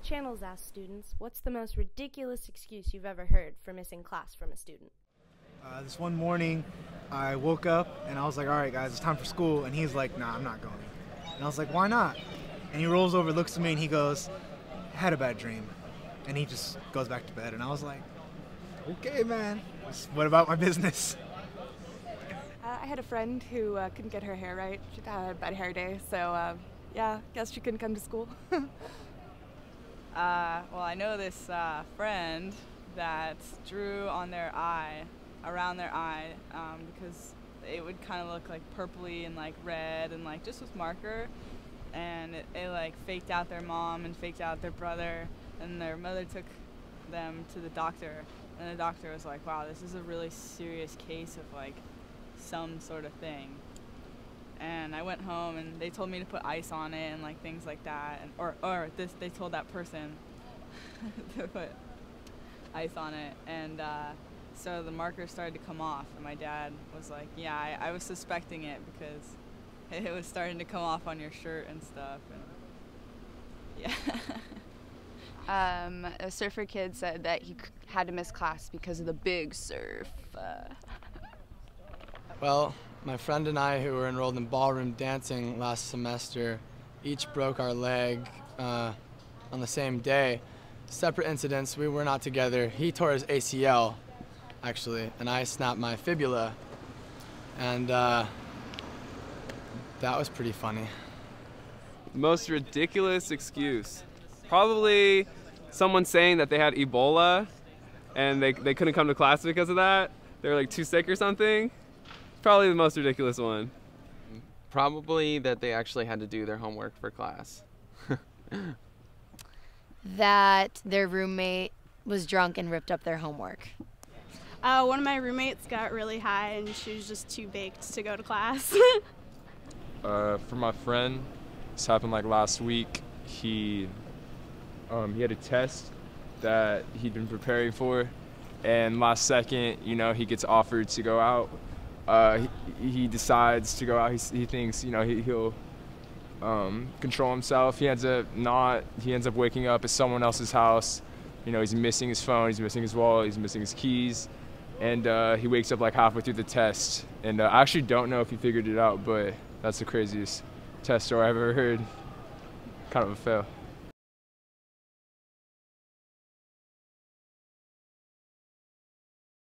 Channels asks students, what's the most ridiculous excuse you've ever heard for missing class from a student? This one morning, I woke up and I was like, all right, guys, it's time for school. And he's like, nah, I'm not going. And I was like, why not? And he rolls over, looks at me, and he goes, had a bad dream. And he just goes back to bed. And I was like, okay, man, what about my business? I had a friend who couldn't get her hair right. She had a bad hair day, so yeah, guess she couldn't come to school. Well, I know this friend that drew on their eye, around their eye, because it would kind of look like purpley and like red and like just with marker, and it like faked out their mom and faked out their brother, and their mother took them to the doctor, and the doctor was like, wow, this is a really serious case of like some sort of thing. And I went home and they told me to put ice on it and like things like that, and they told that person to put ice on it, and so the marker started to come off, and my dad was like, yeah, I was suspecting it because it was starting to come off on your shirt and stuff, and yeah. A surfer kid said that he had to miss class because of the big surf. Well, my friend and I, who were enrolled in ballroom dancing last semester, each broke our leg on the same day. Separate incidents, we were not together. He tore his ACL, actually, and I snapped my fibula. And that was pretty funny. Most ridiculous excuse. Probably someone saying that they had Ebola and they couldn't come to class because of that. They were like too sick or something. Probably the most ridiculous one. Probably that they actually had to do their homework for class. That their roommate was drunk and ripped up their homework. One of my roommates got really high and she was just too baked to go to class. For my friend, this happened like last week. He had a test that he'd been preparing for, and last second, he gets offered to go out. He decides to go out. He thinks, he'll control himself. He ends up waking up at someone else's house. He's missing his phone, he's missing his wallet, he's missing his keys, and he wakes up like halfway through the test. And I actually don't know if he figured it out, but that's the craziest test story I've ever heard. Kind of a fail.